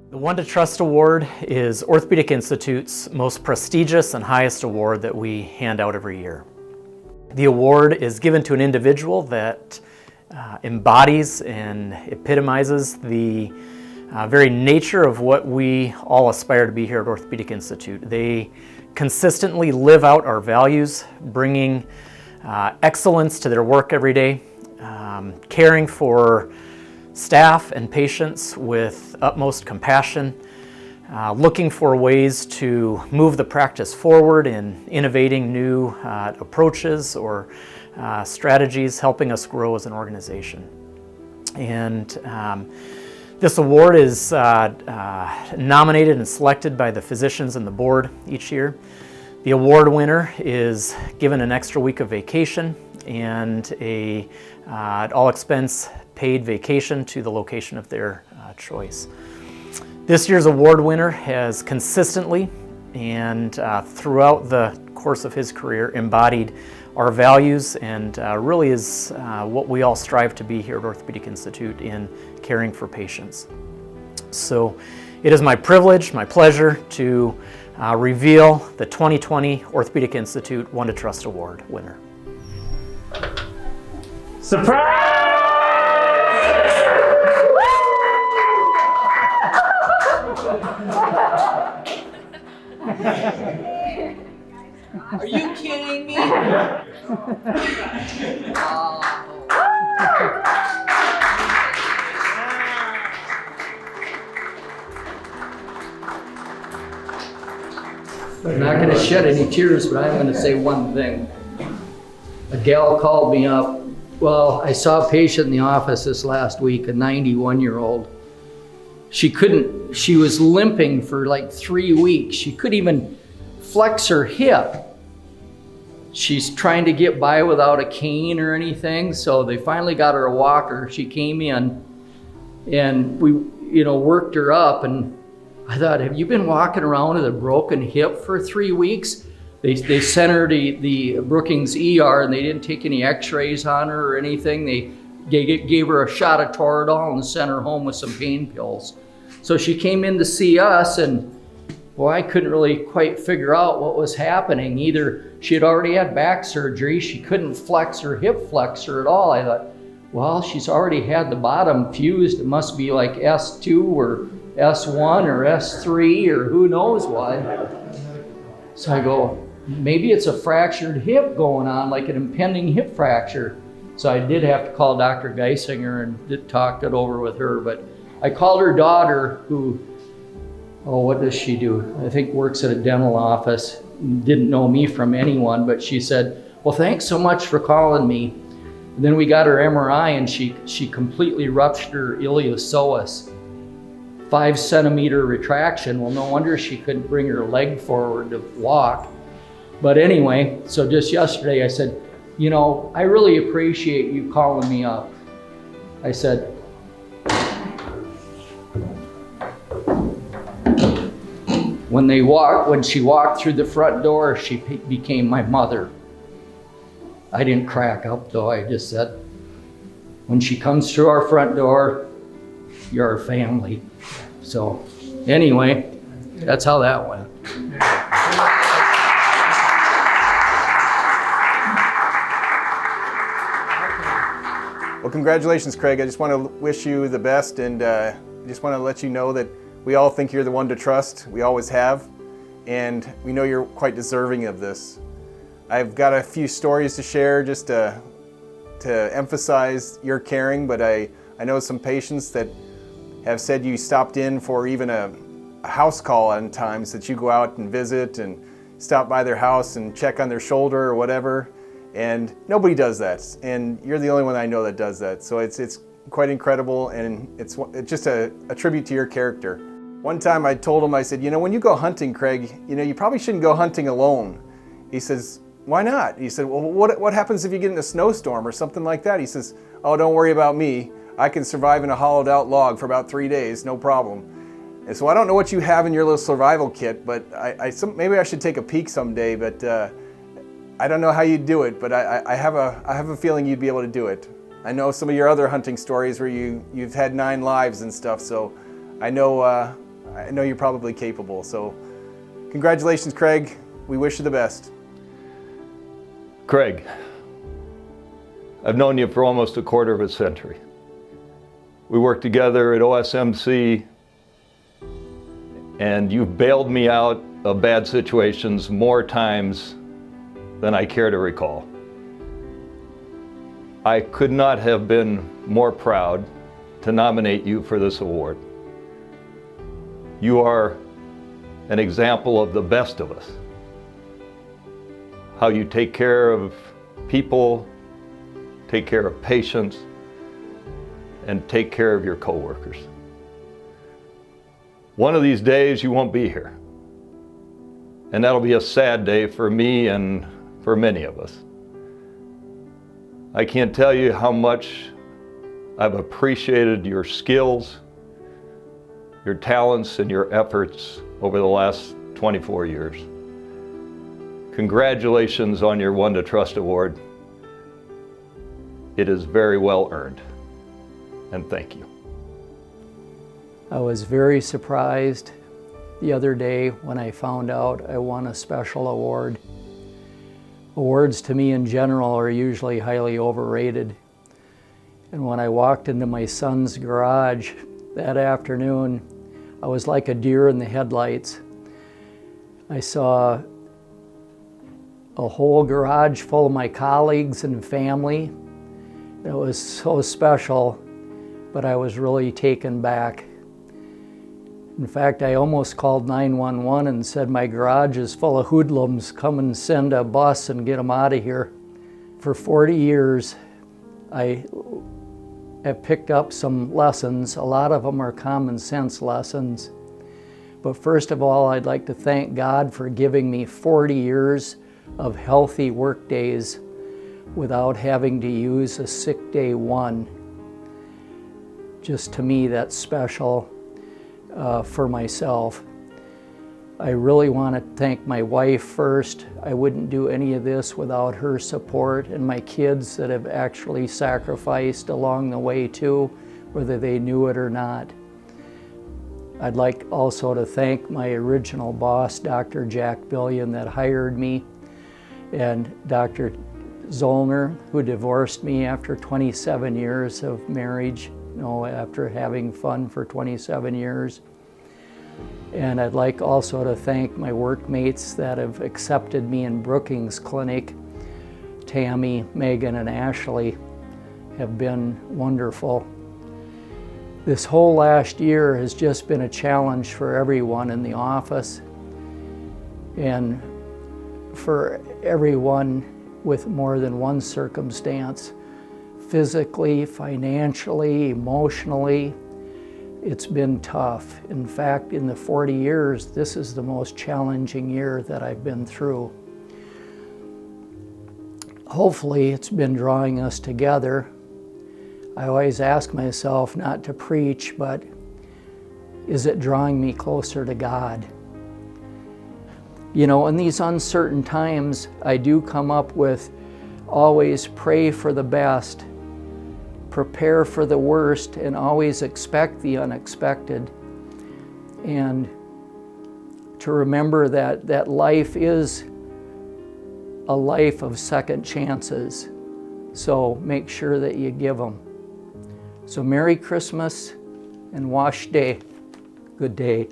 The One to Trust Award is Orthopedic Institute's most prestigious and highest award that we hand out every year. The award is given to an individual that embodies and epitomizes the very nature of what we all aspire to be here at Orthopedic Institute. They consistently live out our values, bringing excellence to their work every day, caring for staff and patients with utmost compassion, looking for ways to move the practice forward in innovating new approaches or strategies, helping us grow as an organization. And this award is nominated and selected by the physicians and the board each year. The award winner is given an extra week of vacation and a all-expense paid vacation to the location of their choice. This year's award winner has consistently and throughout the course of his career embodied our values and really is what we all strive to be here at Orthopedic Institute in caring for patients. So it is my privilege, my pleasure to reveal the 2020 Orthopedic Institute One to Trust Award winner. Surprise! Are you kidding me? I'm not going to shed any tears, but I'm going to say one thing. A gal called me up. Well, I saw a patient in the office this last week, a 91-year-old. She was limping for like 3 weeks. She couldn't even flex her hip. She's trying to get by without a cane or anything, so they finally got her a walker. She came in and we, worked her up, and I thought, have you been walking around with a broken hip for 3 weeks? They sent her to the Brookings ER and they didn't take any x-rays on her or anything. They gave her a shot of Toradol and sent her home with some pain pills. So she came in to see us, and well, I couldn't really quite figure out what was happening. Either she had already had back surgery, she couldn't flex her hip flexor at all. I thought, well, she's already had the bottom fused. It must be like S2 or S1 or S3 or who knows what. So I go, maybe it's a fractured hip going on, like an impending hip fracture. So I did have to call Dr. Geisinger and talked it over with her. But I called her daughter, who, what does she do? I think works at a dental office. Didn't know me from anyone, but she said, well, thanks so much for calling me. And then we got her MRI, and she completely ruptured her iliopsoas. 5 centimeter retraction. Well, no wonder she couldn't bring her leg forward to walk. But anyway, so just yesterday I said, I really appreciate you calling me up. I said, when she walked through the front door, she became my mother. I didn't crack up though, I just said, when she comes through our front door, you're our family. So anyway, that's how that went. Well, congratulations, Craig. I just want to wish you the best, and I just want to let you know that we all think you're the one to trust. We always have, and we know you're quite deserving of this. I've got a few stories to share just to emphasize your caring, but I know some patients that have said you stopped in for even a house call on times, that you go out and visit and stop by their house and check on their shoulder or whatever. And nobody does that, and you're the only one I know that does that. So it's quite incredible, and it's just a tribute to your character. One time I told him, I said, when you go hunting, Craig, you probably shouldn't go hunting alone. He says, why not? He said, well, what happens if you get in a snowstorm or something like that? He says, oh, don't worry about me. I can survive in a hollowed out log for about 3 days, no problem. And so I don't know what you have in your little survival kit, but maybe I should take a peek someday, but I don't know how you'd do it, but I have a feeling you'd be able to do it. I know some of your other hunting stories where you've had 9 lives and stuff, so I know I know you're probably capable. So congratulations, Craig. We wish you the best. Craig, I've known you for almost a quarter of a century. We worked together at OSMC, and you've bailed me out of bad situations more times than I care to recall. I could not have been more proud to nominate you for this award. You are an example of the best of us. How you take care of people, take care of patients, and take care of your coworkers. One of these days you won't be here, and that'll be a sad day for me and for many of us. I can't tell you how much I've appreciated your skills, your talents, and your efforts over the last 24 years. Congratulations on your One to Trust Award. It is very well earned, and thank you. I was very surprised the other day when I found out I won a special award. Awards to me in general are usually highly overrated. And when I walked into my son's garage that afternoon, I was like a deer in the headlights. I saw a whole garage full of my colleagues and family. It was so special, but I was really taken back. In fact, I almost called 911 and said, my garage is full of hoodlums, come and send a bus and get them out of here. For 40 years, I have picked up some lessons. A lot of them are common sense lessons. But first of all, I'd like to thank God for giving me 40 years of healthy work days without having to use a sick day one. Just to me, that's special for myself. I really want to thank my wife first. I wouldn't do any of this without her support, and my kids that have actually sacrificed along the way too, whether they knew it or not. I'd like also to thank my original boss, Dr. Jack Billion, that hired me, and Dr. Zollner, who divorced me after 27 years of marriage, after having fun for 27 years. And I'd like also to thank my workmates that have accepted me in Brookings Clinic. Tammy, Megan, and Ashley have been wonderful. This whole last year has just been a challenge for everyone in the office and for everyone with more than one circumstance. Physically, financially, emotionally, it's been tough. In fact, in the 40 years, this is the most challenging year that I've been through. Hopefully, it's been drawing us together. I always ask myself not to preach, but is it drawing me closer to God? In these uncertain times, I do come up with always pray for the best, prepare for the worst, and always expect the unexpected. And to remember that life is a life of second chances. So make sure that you give them. So Merry Christmas and Wash Day. Good day.